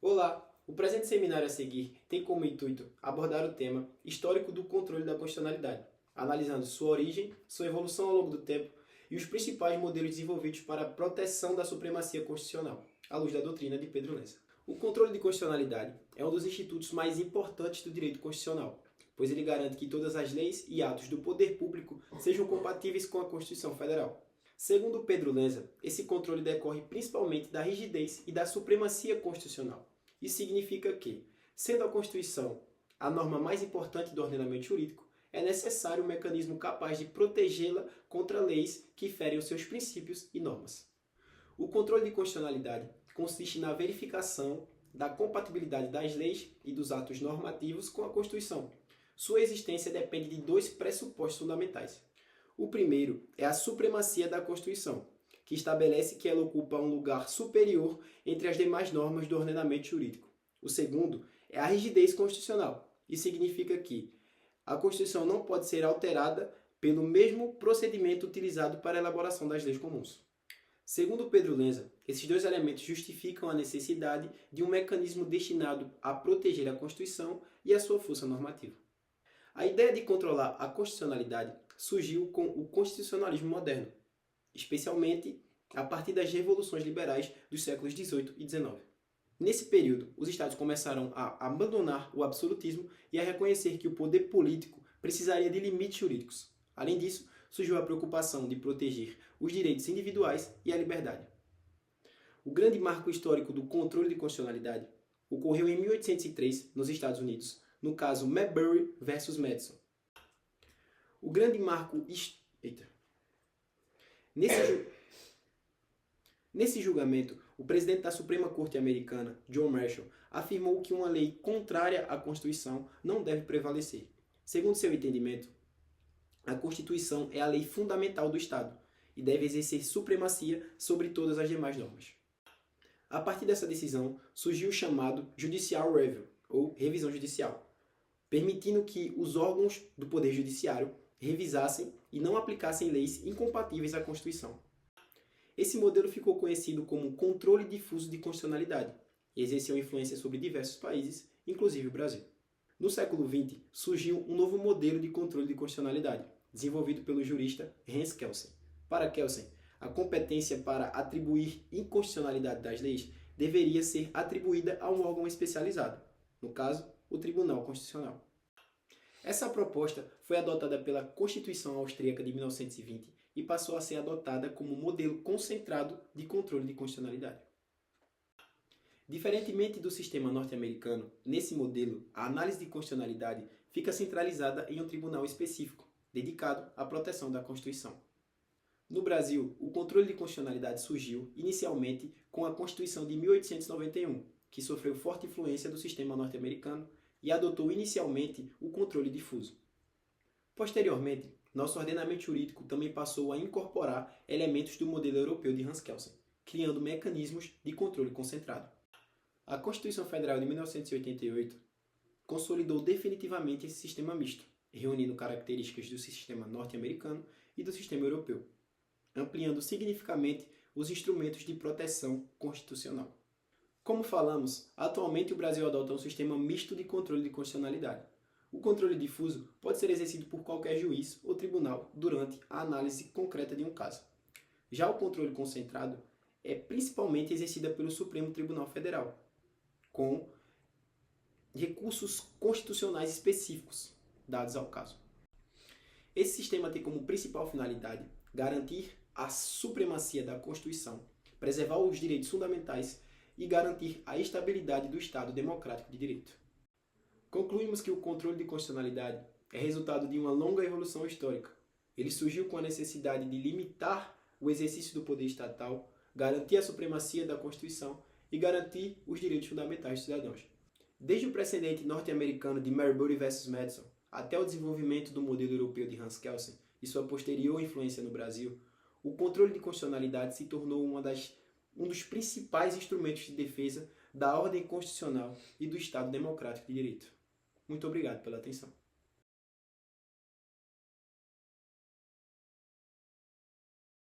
Olá! O presente seminário a seguir tem como intuito abordar o tema histórico do controle da constitucionalidade, analisando sua origem, sua evolução ao longo do tempo e os principais modelos desenvolvidos para a proteção da supremacia constitucional, à luz da doutrina de Pedro Lessa. O controle de constitucionalidade é um dos institutos mais importantes do direito constitucional, pois ele garante que todas as leis e atos do poder público sejam compatíveis com a Constituição Federal. Segundo Pedro Lessa, esse controle decorre principalmente da rigidez e da supremacia constitucional. Isso significa que, sendo a Constituição a norma mais importante do ordenamento jurídico, é necessário um mecanismo capaz de protegê-la contra leis que ferem os seus princípios e normas. O controle de constitucionalidade consiste na verificação da compatibilidade das leis e dos atos normativos com a Constituição. Sua existência depende de dois pressupostos fundamentais. O primeiro é a supremacia da Constituição, que estabelece que ela ocupa um lugar superior entre as demais normas do ordenamento jurídico. O segundo é a rigidez constitucional. Isso significa que a Constituição não pode ser alterada pelo mesmo procedimento utilizado para a elaboração das leis comuns. Segundo Pedro Lessa, esses dois elementos justificam a necessidade de um mecanismo destinado a proteger a Constituição e a sua força normativa. A ideia de controlar a constitucionalidade surgiu com o constitucionalismo moderno, especialmente a partir das revoluções liberais dos séculos XVIII e XIX. Nesse período, os estados começaram a abandonar o absolutismo e a reconhecer que o poder político precisaria de limites jurídicos. Além disso, surgiu a preocupação de proteger os direitos individuais e a liberdade. O grande marco histórico do controle de constitucionalidade ocorreu em 1803, nos Estados Unidos, no caso Marbury versus Madison. O grande marco Nesse julgamento, o presidente da Suprema Corte Americana, John Marshall, afirmou que uma lei contrária à Constituição não deve prevalecer. Segundo seu entendimento, a Constituição é a lei fundamental do Estado e deve exercer supremacia sobre todas as demais normas. A partir dessa decisão, surgiu o chamado Judicial Review, ou revisão judicial, permitindo que os órgãos do Poder Judiciário revisassem e não aplicassem leis incompatíveis à Constituição. Esse modelo ficou conhecido como controle difuso de constitucionalidade e exerceu influência sobre diversos países, inclusive o Brasil. No século XX, surgiu um novo modelo de controle de constitucionalidade, desenvolvido pelo jurista Hans Kelsen. Para Kelsen, a competência para atribuir inconstitucionalidade das leis deveria ser atribuída a um órgão especializado, no caso, o Tribunal Constitucional. Essa proposta foi adotada pela Constituição Austríaca de 1920 e passou a ser adotada como modelo concentrado de controle de constitucionalidade. Diferentemente do sistema norte-americano, nesse modelo, a análise de constitucionalidade fica centralizada em um tribunal específico, dedicado à proteção da Constituição. No Brasil, o controle de constitucionalidade surgiu inicialmente com a Constituição de 1891, que sofreu forte influência do sistema norte-americano e adotou inicialmente o controle difuso. Posteriormente, nosso ordenamento jurídico também passou a incorporar elementos do modelo europeu de Hans Kelsen, criando mecanismos de controle concentrado. A Constituição Federal de 1988 consolidou definitivamente esse sistema misto, reunindo características do sistema norte-americano e do sistema europeu, ampliando significativamente os instrumentos de proteção constitucional. Como falamos, atualmente o Brasil adota um sistema misto de controle de constitucionalidade. O controle difuso pode ser exercido por qualquer juiz ou tribunal durante a análise concreta de um caso. Já o controle concentrado é principalmente exercido pelo Supremo Tribunal Federal, com recursos constitucionais específicos dados ao caso. Esse sistema tem como principal finalidade garantir a supremacia da Constituição, preservar os direitos fundamentais e garantir a estabilidade do Estado democrático de direito. Concluímos que o controle de constitucionalidade é resultado de uma longa evolução histórica. Ele surgiu com a necessidade de limitar o exercício do poder estatal, garantir a supremacia da Constituição e garantir os direitos fundamentais dos cidadãos. Desde o precedente norte-americano de Marbury versus Madison até o desenvolvimento do modelo europeu de Hans Kelsen e sua posterior influência no Brasil, o controle de constitucionalidade se tornou um dos principais instrumentos de defesa da ordem constitucional e do Estado democrático de direito. Muito obrigado pela atenção.